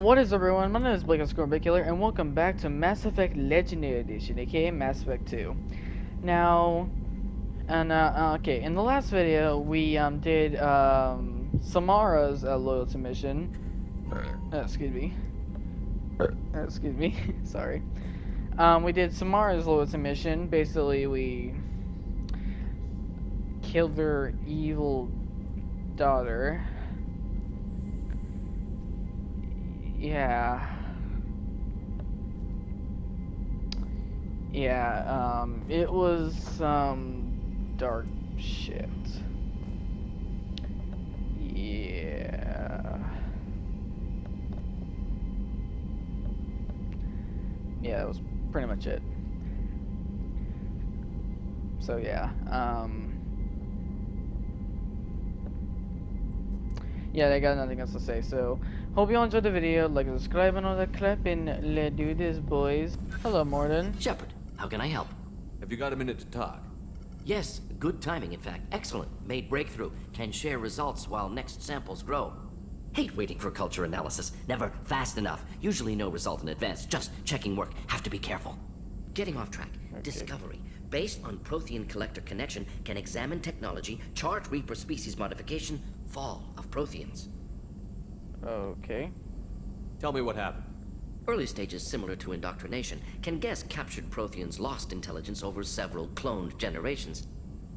What is everyone? My name is Blake Scorbicular, and welcome back to Mass Effect Legendary Edition, aka Mass Effect 2. Now, okay, in the last video, we did Samara's loyalty mission. Excuse me. Excuse me. Sorry. We did Samara's loyalty mission. Basically, we killed her evil daughter. Yeah. Yeah, it was some dark shit. Yeah. Yeah, that was pretty much it. So yeah, yeah, I got nothing else to say. So, hope you all enjoyed the video. Like, subscribe, and all that crap, and let's do this, boys. Hello, Morden. Shepard, how can I help? Have you got a minute to talk? Yes, good timing, in fact. Excellent. Made breakthrough. Can share results while next samples grow. Hate waiting for culture analysis. Never fast enough. Usually no result in advance. Just checking work. Have to be careful. Getting off track. Okay. Discovery. Based on Prothean collector connection, can examine technology, chart Reaper species modification, fall of Protheans. Okay. Tell me what happened. Early stages similar to indoctrination, can guess captured Protheans lost intelligence over several cloned generations.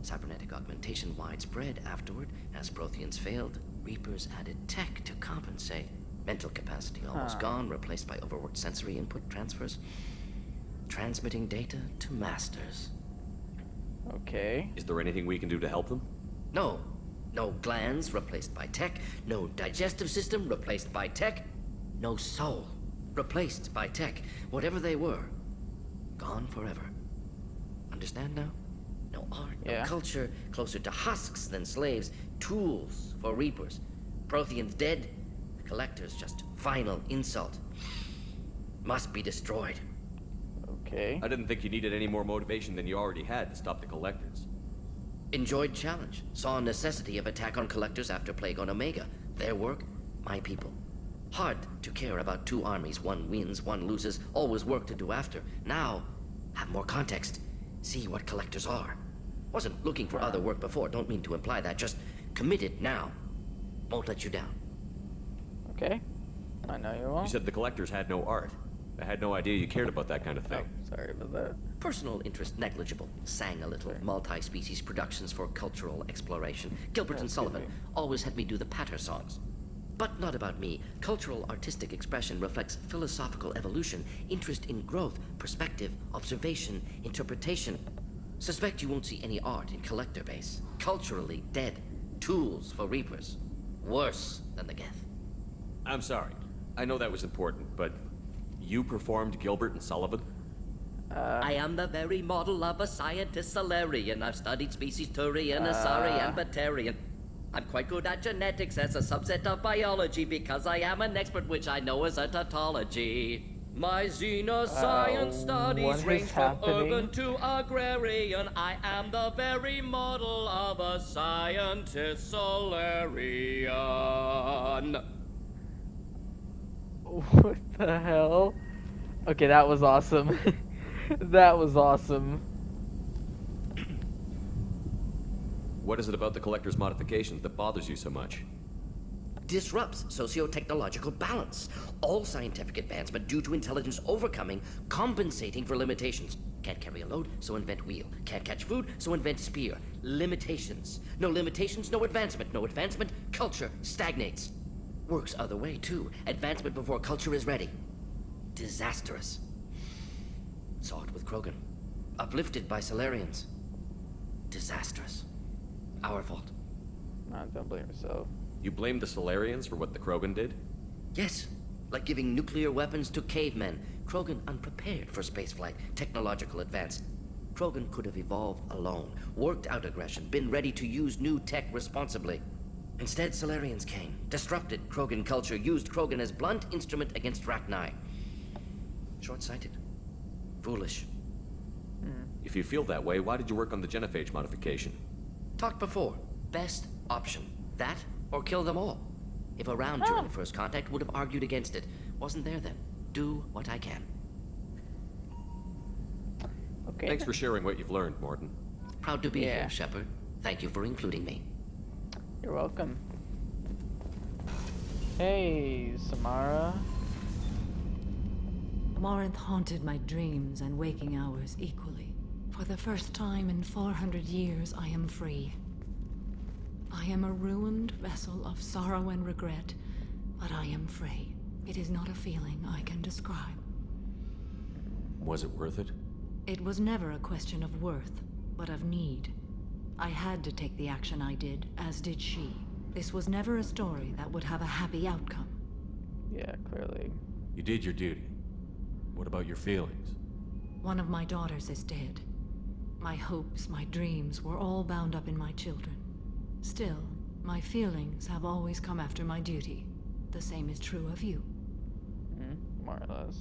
Cybernetic augmentation widespread afterward. As Protheans failed, Reapers added tech to compensate. Mental capacity almost gone, replaced by overworked sensory input transfers. Transmitting data to masters. Okay. Is there anything we can do to help them? No. No glands replaced by tech. No digestive system replaced by tech. No soul replaced by tech. Whatever they were, gone forever. Understand now? No art, no culture, closer to husks than slaves. Tools for Reapers. Protheans dead. The Collector's just final insult. Must be destroyed. Okay. I didn't think you needed any more motivation than you already had to stop the Collectors. Enjoyed challenge. Saw necessity of attack on Collectors after Plague on Omega. Their work, my people. Hard to care about two armies. One wins, one loses. Always work to do after. Now, have more context. See what Collectors are. Wasn't looking for other work before. Don't mean to imply that. Just committed now. Won't let you down. Okay. I know you won't. You said the Collectors had no art. I had no idea you cared about that kind of thing. Oh, sorry about that. Personal interest negligible. Sang a little. Multi-species productions for cultural exploration. Gilbert and Sullivan always had me do the patter songs. But not about me. Cultural artistic expression reflects philosophical evolution, interest in growth, perspective, observation, interpretation. Suspect you won't see any art in Collector base. Culturally dead. Tools for Reapers. Worse than the Geth. I'm sorry. I know that was important, but you performed Gilbert and Sullivan? I am the very model of a scientist Solarian. I've studied species Turian, Asari, and Batarian. I'm quite good at genetics as a subset of biology because I am an expert, which I know is a tautology. My xenoscience studies range from urban to agrarian. I am the very model of a scientist Solarian. What the hell? Okay, that was awesome. That was awesome. What is it about the Collector's modifications that bothers you so much? Disrupts socio-technological balance. All scientific advancement due to intelligence overcoming, compensating for limitations. Can't carry a load, so invent wheel. Can't catch food, so invent spear. Limitations. No limitations, no advancement. No advancement, culture stagnates. Works other way, too. Advancement before culture is ready. Disastrous. Saw it with Krogan. Uplifted by Solarians. Disastrous. Our fault. Nah, don't blame yourself. You blame the Solarians for what the Krogan did? Yes. Like giving nuclear weapons to cavemen. Krogan unprepared for spaceflight. Technological advance. Krogan could have evolved alone. Worked out aggression. Been ready to use new tech responsibly. Instead, Solarians came. Disrupted Krogan culture. Used Krogan as blunt instrument against Rachni. Short-sighted. Foolish. If you feel that way, why did you work on the genophage modification? Talked before. Best option. That or kill them all. If around during first contact, would have argued against it. Wasn't there then. Do what I can. Okay. Thanks for sharing what you've learned, Morton. Proud to be Yeah. here, Shepard. Thank you for including me. You're welcome. Hey, Samara. Morinth haunted my dreams and waking hours equally. For the first time in 400 years, I am free. I am a ruined vessel of sorrow and regret, but I am free. It is not a feeling I can describe. Was it worth it? It was never a question of worth, but of need. I had to take the action I did, as did she. This was never a story that would have a happy outcome. Yeah, clearly. You did your duty. What about your feelings? One of my daughters is dead. My hopes, my dreams were all bound up in my children. Still, my feelings have always come after my duty. The same is true of you. More or less.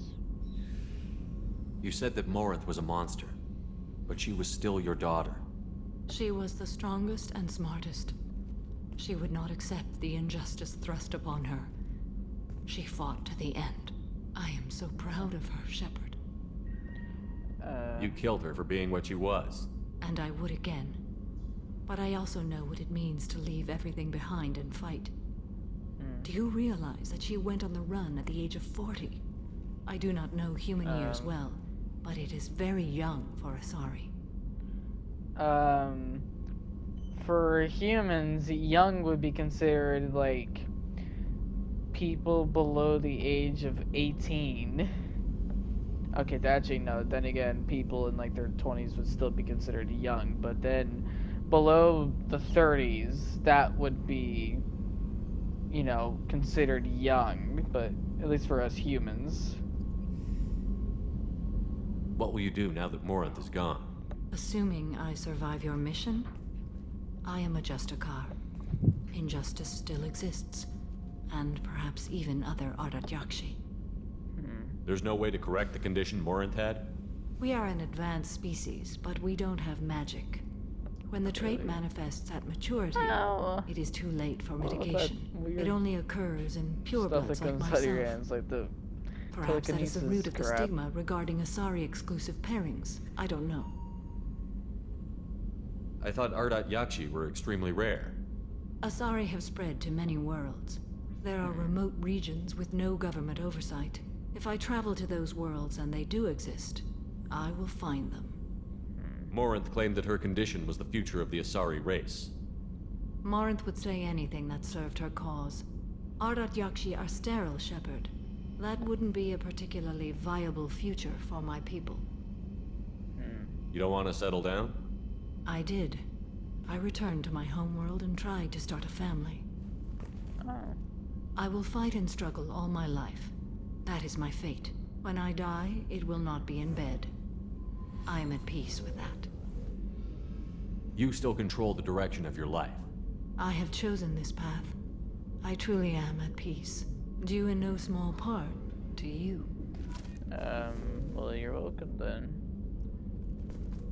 You said that Morinth was a monster, but she was still your daughter. She was the strongest and smartest. She would not accept the injustice thrust upon her. She fought to the end. I am so proud of her, Shepard. You killed her for being what she was. And I would again. But I also know what it means to leave everything behind and fight. Do you realize that she went on the run at the age of 40? I do not know human years well, but it is very young for Asari. For humans, young would be considered like people below the age of 18. Okay, actually no, then again, people in like their 20s would still be considered young, but then below the 30s, that would be, you know, considered young, but at least for us humans. What will you do now that Morinth is gone? Assuming I survive your mission, I am a Justicar. Injustice still exists, and perhaps even other Ardat-Yakshi. There's no way to correct the condition Morinth had? We are an advanced species, but we don't have magic. When the trait manifests at maturity, Oh. it is too late for Oh, that mitigation. weird It only occurs in Stuff that purebloods like comes out of your myself. hands, like the Perhaps that is the root of the crap. stigma regarding Asari-exclusive pairings. I don't know. I thought Ardat-Yakshi were extremely rare. Asari have spread to many worlds. There are remote regions with no government oversight. If I travel to those worlds and they do exist, I will find them. Morinth claimed that her condition was the future of the Asari race. Morinth would say anything that served her cause. Ardat-Yakshi are sterile, Shepard. That wouldn't be a particularly viable future for my people. You don't want to settle down? I did. I returned to my homeworld and tried to start a family. Oh. I will fight and struggle all my life. That is my fate. When I die, it will not be in bed. I am at peace with that. You still control the direction of your life. I have chosen this path. I truly am at peace. Due in no small part to you. Well, you're welcome then.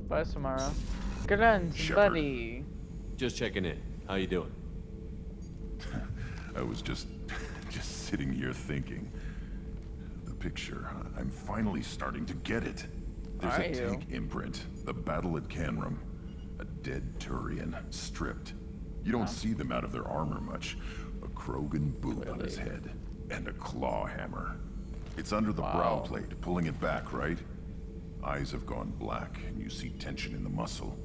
Bye, Samara. Good on, Shepard. buddy. Just checking in. How you doing? I was just sitting here thinking. The picture, I'm finally starting to get it. There's Are a you? tank imprint, the battle at Canrum. A dead Turian, stripped. You don't see them out of their armor much. A Krogan boot on his head, and a claw hammer. It's under the brow plate, pulling it back, right? Eyes have gone black, and you see tension in the muscle.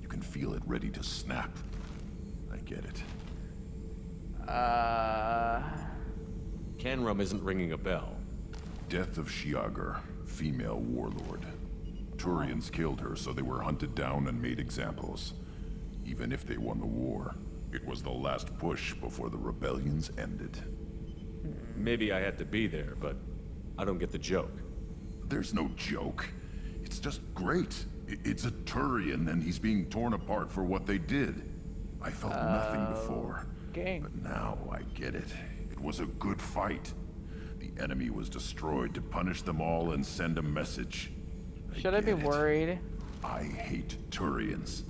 You can feel it ready to snap. I get it. Canrum isn't ringing a bell. Death of Shiagar, female warlord. Turians killed her, so they were hunted down and made examples. Even if they won the war, it was the last push before the rebellions ended. Maybe I had to be there, but I don't get the joke. There's no joke. It's just great. It's a Turian, and he's being torn apart for what they did. I felt nothing before, Okay. but now I get it. It was a good fight. The enemy was destroyed to punish them all and send a message. Should I be get it. worried? I hate Turians.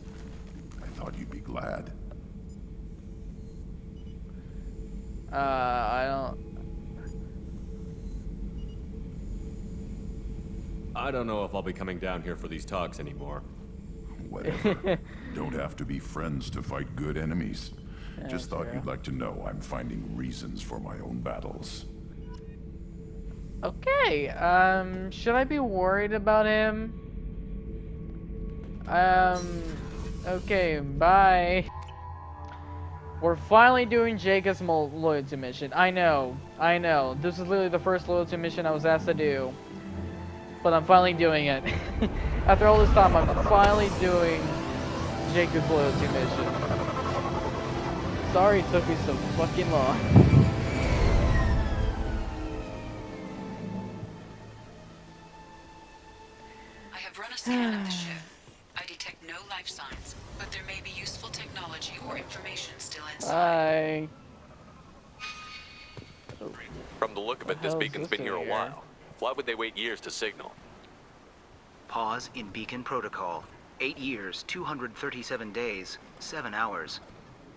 I thought you'd be glad. I don't. I don't know if I'll be coming down here for these talks anymore. Whatever. Don't have to be friends to fight good enemies. Just thought true. you'd like to know I'm finding reasons for my own battles. Okay, should I be worried about him? Okay, bye. We're finally doing Jacob's loyalty mission. I know. This is literally the first loyalty mission I was asked to do. But I'm finally doing it. After all this time, I'm finally doing Jacob's loyalty mission. Sorry it took me so fucking long. I have run a scan of the ship. I detect no life signs, but there may be useful technology or information still inside. Bye. From the look of it, this hell is beacon's this been here in a here? while. Why would they wait years to signal? Pause in beacon protocol. 8 years, 237 days, 7 hours.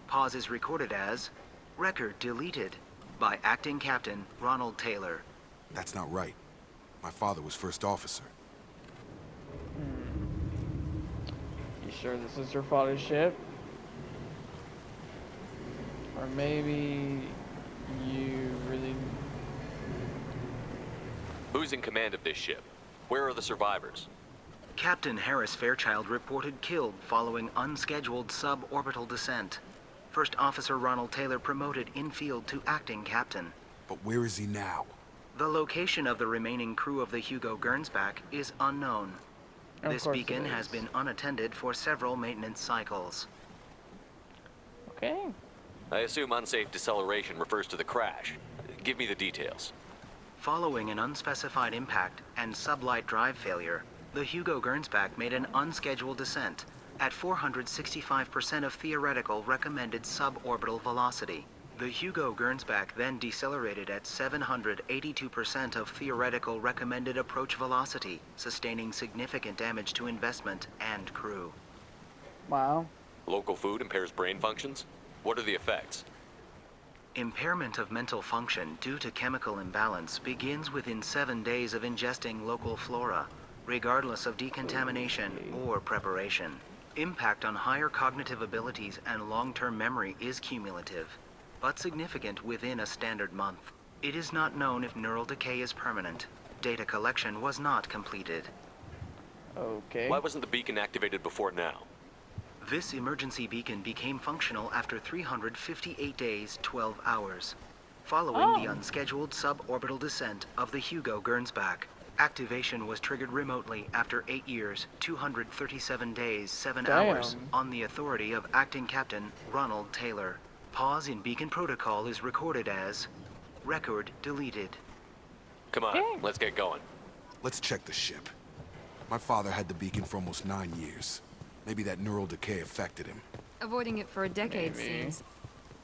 Pause is recorded as record deleted by acting captain Ronald Taylor. That's not right. My father was first officer. You sure this is your father's ship? Or maybe you really... Who's in command of this ship? Where are the survivors? Captain Harris Fairchild reported killed following unscheduled suborbital descent. First Officer Ronald Taylor promoted in-field to acting captain. But where is he now? The location of the remaining crew of the Hugo Gernsback is unknown. Of This course beacon it has is. been unattended for several maintenance cycles. Okay. I assume unsafe deceleration refers to the crash. Give me the details. Following an unspecified impact and sublight drive failure, the Hugo Gernsback made an unscheduled descent at 465% of theoretical recommended suborbital velocity. The Hugo Gernsback then decelerated at 782% of theoretical recommended approach velocity, sustaining significant damage to investment and crew. Wow. Local food impairs brain functions? What are the effects? Impairment of mental function due to chemical imbalance begins within 7 days of ingesting local flora, regardless of decontamination or preparation. Impact on higher cognitive abilities and long-term memory is cumulative, but significant within a standard month. It is not known if neural decay is permanent. Data collection was not completed. Okay. Why wasn't the beacon activated before now? This emergency beacon became functional after 358 days, 12 hours, following the unscheduled suborbital descent of the Hugo Gernsback. Activation was triggered remotely after 8 years, 237 days, 7 hours, on the authority of acting captain Ronald Taylor. Pause in beacon protocol is recorded as record deleted. Come on, Okay. let's get going. Let's check the ship. My father had the beacon for almost 9 years. Maybe that neural decay affected him. Avoiding it for a decade Maybe. seems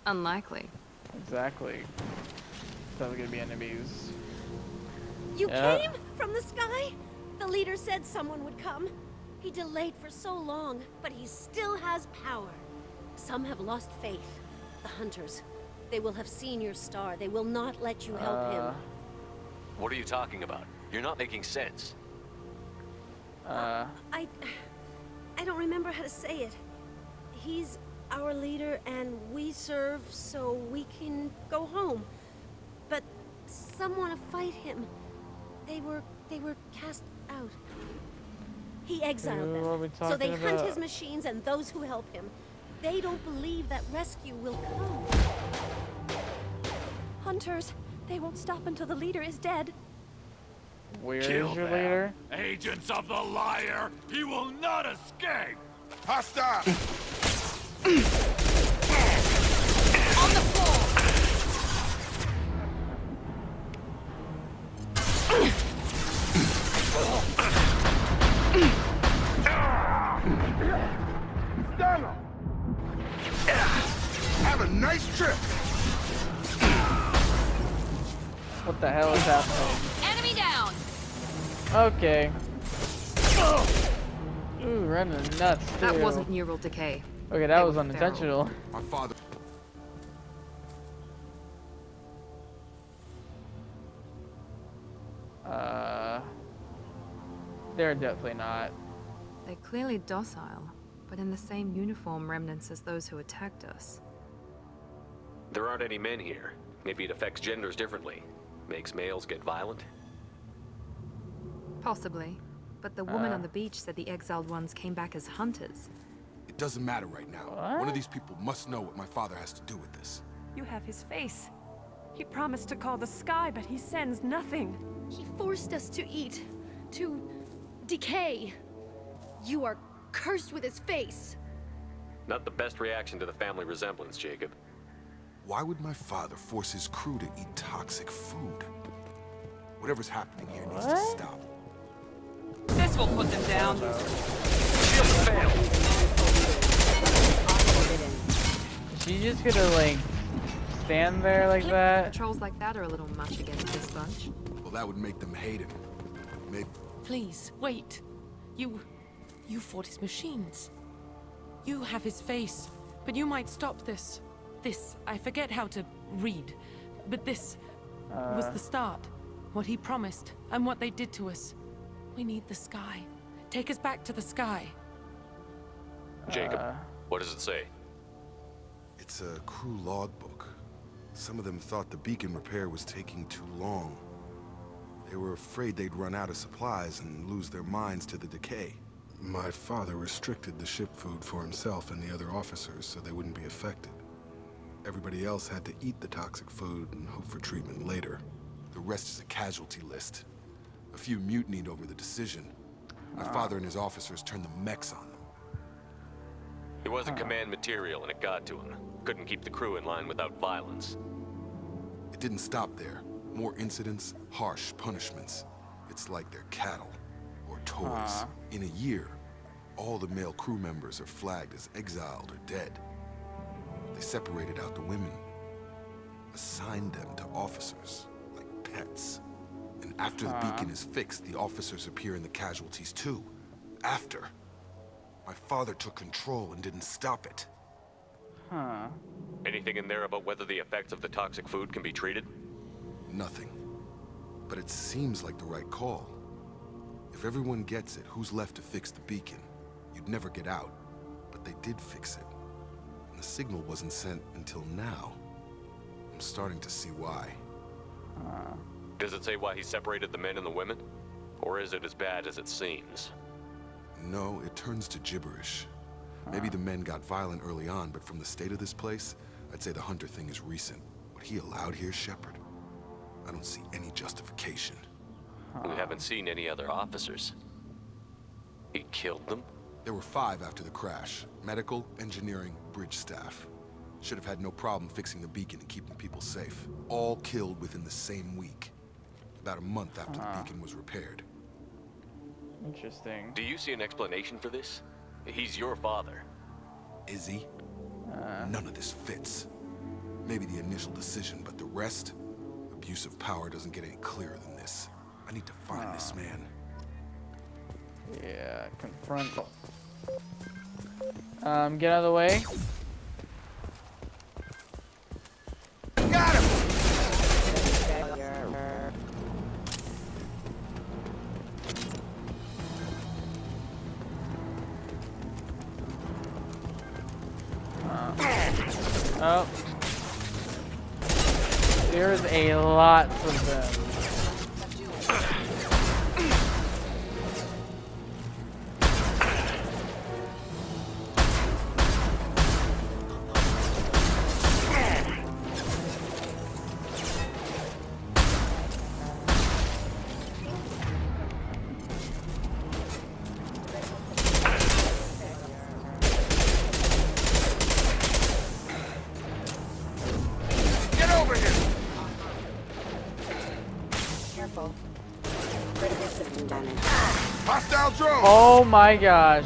unlikely. Exactly. There's gonna be enemies. You Yeah. came from the sky? The leader said someone would come. He delayed for so long, but he still has power. Some have lost faith. The hunters. They will have seen your star. They will not let you help him. What are you talking about? You're not making sense. I don't remember how to say it. He's our leader and we serve so we can go home. But some want to fight him. They were cast out. He exiled What are we them. So they talking hunt about? his machines and those who help him. They don't believe that rescue will come. Hunters, they won't stop until the leader is dead. Where is your leader? Agents of the liar! He will not escape! Hostile! On the floor! Have a nice trip! What the hell is happening? Enemy down! Okay. Ooh, running nuts too. That wasn't neural decay. Okay, that They was were unintentional. My father... They're definitely not. They're clearly docile, but in the same uniform remnants as those who attacked us. There aren't any men here. Maybe it affects genders differently. Makes males get violent? Possibly. But the woman on the beach said the exiled ones came back as hunters. It doesn't matter right now. What? One of these people must know what my father has to do with this. You have his face. He promised to call the sky, but he sends nothing. He forced us to eat, to decay. You are cursed with his face. Not the best reaction to the family resemblance, Jacob. Why would my father force his crew to eat toxic food? Whatever's happening here needs to stop. This will put them down. She's just gonna like stand there like that. Patrols like that are a little much against this bunch. Well, that would make them hate him. Maybe. Please, wait. You fought his machines. You have his face, but you might stop this. This, I forget how to read, but this was the start. What he promised, and what they did to us. We need the sky. Take us back to the sky. Jacob, what does it say? It's a crew logbook. Some of them thought the beacon repair was taking too long. They were afraid they'd run out of supplies and lose their minds to the decay. My father restricted the ship food for himself and the other officers so they wouldn't be affected. Everybody else had to eat the toxic food and hope for treatment later. The rest is a casualty list. A few mutinied over the decision. My father and his officers turned the mechs on them. He wasn't command material and it got to him. Couldn't keep the crew in line without violence. It didn't stop there. More incidents, harsh punishments. It's like they're cattle or toys. In a year, all the male crew members are flagged as exiled or dead. They separated out the women, assigned them to officers, like pets. And after the beacon is fixed, the officers appear in the casualties too. After. My father took control and didn't stop it. Anything in there about whether the effects of the toxic food can be treated? Nothing. But it seems like the right call. If everyone gets it, who's left to fix the beacon? You'd never get out. But they did fix it. And the signal wasn't sent until now. I'm starting to see why. Does it say why he separated the men and the women? Or is it as bad as it seems? No, it turns to gibberish. Maybe the men got violent early on, but from the state of this place, I'd say the Hunter thing is recent. What he allowed here, Shepard, I don't see any justification. We haven't seen any other officers. He killed them? There were 5 after the crash. Medical, engineering, bridge staff. Should have had no problem fixing the beacon and keeping people safe. All killed within the same week. About a month after the beacon was repaired. Interesting. Do you see an explanation for this? He's your father. Is he? None of this fits. Maybe the initial decision, but the rest? Abuse of power doesn't get any clearer than this. I need to find this man. Yeah, confront. Get out of the way. Got him! Oh. There's a lot of them. Hostile drone! Oh my gosh.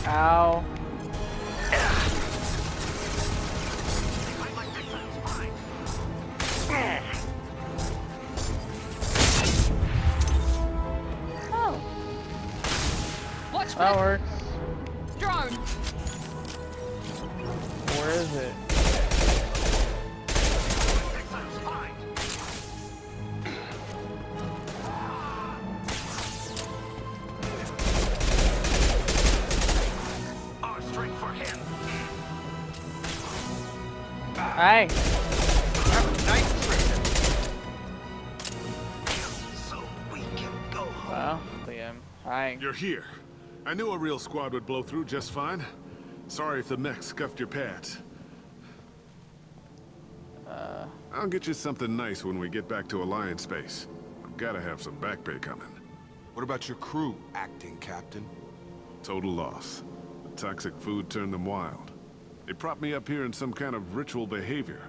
Ow. Watch for That the works. drone. Where is it? Hey. So we can go home. Well, Liam. Hi. You're here. I knew a real squad would blow through just fine. Sorry if the mech scuffed your pads. I'll get you something nice when we get back to Alliance base. I've gotta have some back pay coming. What about your crew, acting captain? Total loss. The toxic food turned them wild. They propped me up here in some kind of ritual behavior.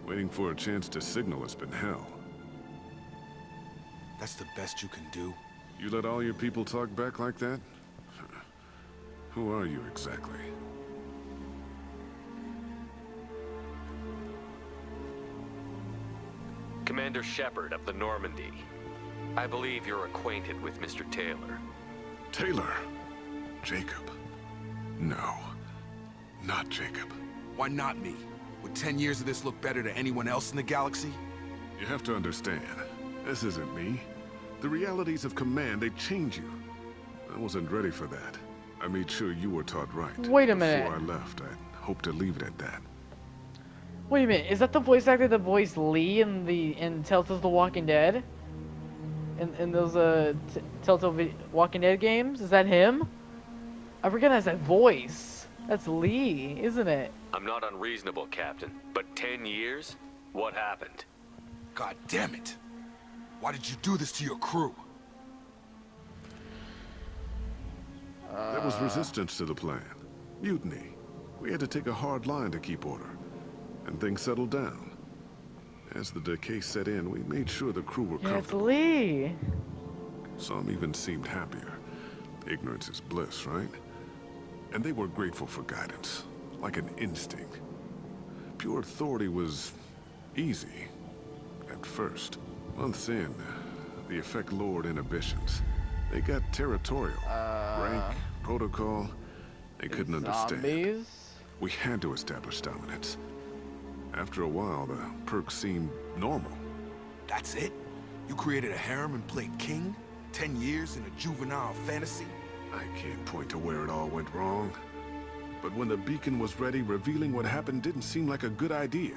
Waiting for a chance to signal has been hell. That's the best you can do? You let all your people talk back like that? Who are you exactly? Commander Shepard of the Normandy. I believe you're acquainted with Mr. Taylor. Taylor? Jacob? No. Not Jacob. Why not me? Would 10 years of this look better to anyone else in the galaxy? You have to understand, this isn't me. The realities of command, they change you. I wasn't ready for that. I made sure you were taught right. Wait a minute. Before I left, I hoped to leave it at that. Wait a minute. Is that the voice actor that voiced Lee in Telltale's The Walking Dead? In those Telltale Walking Dead games? Is that him? I recognize that voice. That's Lee, isn't it? I'm not unreasonable, Captain, but 10 years? What happened? God damn it! Why did you do this to your crew? There was resistance to the plan. Mutiny. We had to take a hard line to keep order. And things settled down. As the decay set in, we made sure the crew were comfortable. It's Lee. Some even seemed happier. Ignorance is bliss, right? And they were grateful for guidance, like an instinct. Pure authority was easy, at first. Months in, the effect lowered inhibitions. They got territorial. Rank, protocol, they couldn't understand. We had to establish dominance. After a while, the perks seemed normal. That's it? You created a harem and played king? 10 years in a juvenile fantasy? I can't point to where it all went wrong. But when the beacon was ready, revealing what happened didn't seem like a good idea.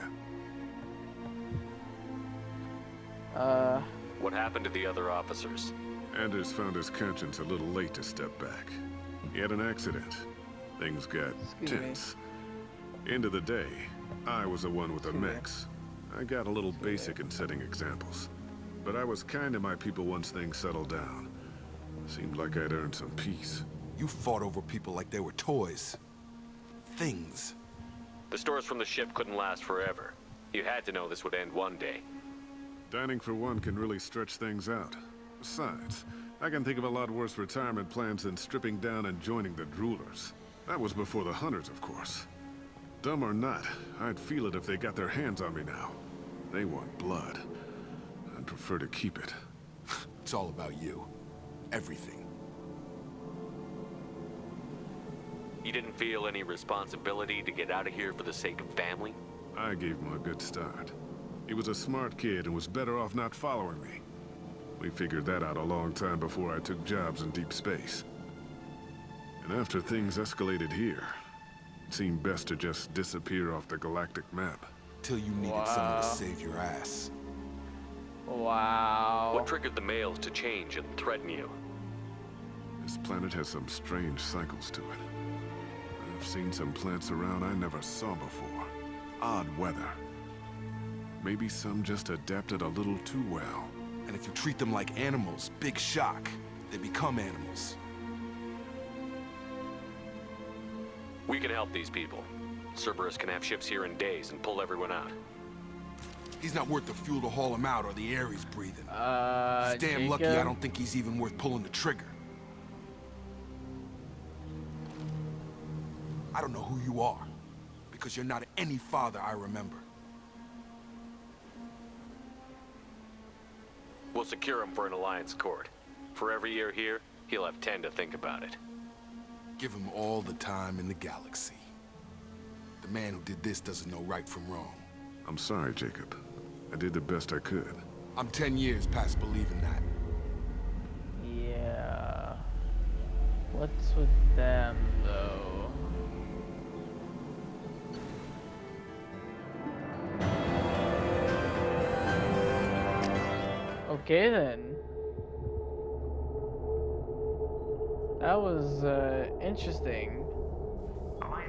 What happened to the other officers? Anders found his conscience a little late to step back. He had an accident. Things got tense. End of the day, I was the one with the mix. I got a little basic in setting examples. But I was kind to my people once things settled down. Seemed like I'd earned some peace. You fought over people like they were toys. Things. The stores from the ship couldn't last forever. You had to know this would end one day. Dining for one can really stretch things out. Besides, I can think of a lot worse retirement plans than stripping down and joining the droolers. That was before the hunters, of course. Dumb or not, I'd feel it if they got their hands on me now. They want blood. I'd prefer to keep it. It's all about you. Everything. You didn't feel any responsibility to get out of here for the sake of family? I gave him a good start. He was a smart kid and was better off not following me. We figured that out a long time before I took jobs in deep space. And after things escalated here, it seemed best to just disappear off the galactic map. Till you needed someone to save your ass. Wow. What triggered the males to change and threaten you? This planet has some strange cycles to it. I've seen some plants around I never saw before. Odd weather. Maybe some just adapted a little too well. And if you treat them like animals, big shock. They become animals. We can help these people. Cerberus can have ships here in days and pull everyone out. He's not worth the fuel to haul him out or the air he's breathing. He's damn lucky I don't think he's even worth pulling the trigger. I don't know who you are, because you're not any father I remember. We'll secure him for an alliance court. For every year here, He'll have 10 to think about it. Give him all the time in the galaxy. The man who did this doesn't know right from wrong. I'm sorry, Jacob. I did the best I could. I'm 10 years past believing that. Yeah. What's with them, though? Okay, then. That was, interesting.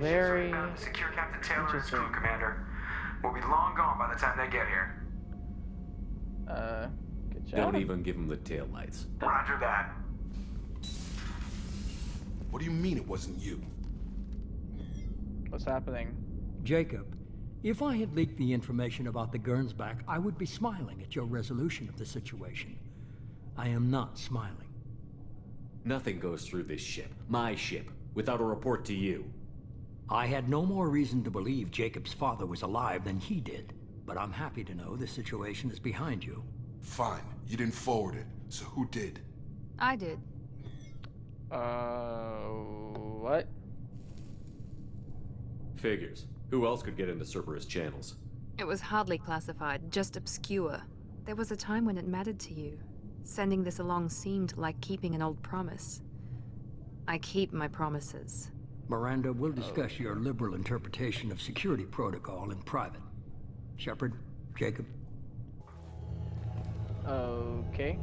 Very to secure Captain Taylor and his interesting. crew, Commander. We'll be long gone by the time they get here. Good job. Don't even give him the taillights. Roger that. What do you mean it wasn't you? What's happening? Jacob, if I had leaked the information about the Gernsback, I would be smiling at your resolution of the situation. I am not smiling. Nothing goes through this ship, my ship, without a report to you. I had no more reason to believe Jacob's father was alive than he did, but I'm happy to know the situation is behind you. Fine, you didn't forward it, so who did? I did. What? Figures. Who else could get into Cerberus channels? It was hardly classified, just obscure. There was a time when it mattered to you. Sending this along seemed like keeping an old promise. I keep my promises. Miranda, we'll discuss your liberal interpretation of security protocol in private. Shepard, Jacob. Okay.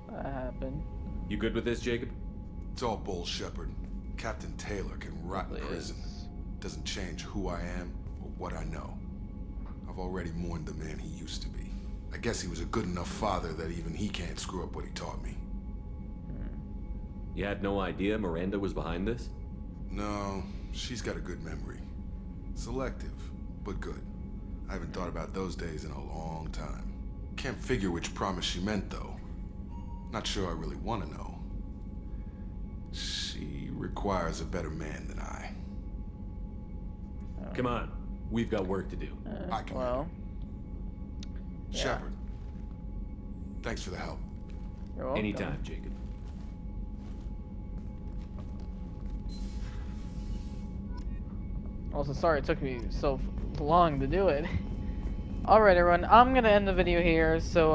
What happened? You good with this, Jacob? It's all bull, Shepard. Captain Taylor can rot in prison. Doesn't change who I am or what I know. I've already mourned the man he used to be. I guess he was a good enough father that even he can't screw up what he taught me. You had no idea Miranda was behind this? No, she's got a good memory. Selective, but good. I haven't thought about those days in a long time. Can't figure which promise she meant, though. Not sure I really want to know. She requires a better man than I. Come on, we've got work to do. I can. Well. Shepard. Thanks for the help. You're welcome. Anytime, Jacob. Also, sorry it took me so long to do it. Alright everyone, I'm gonna end the video here, so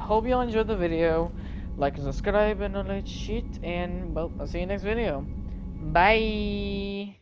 hope you all enjoyed the video. Like and subscribe and all that shit, and well, I'll see you next video. Bye!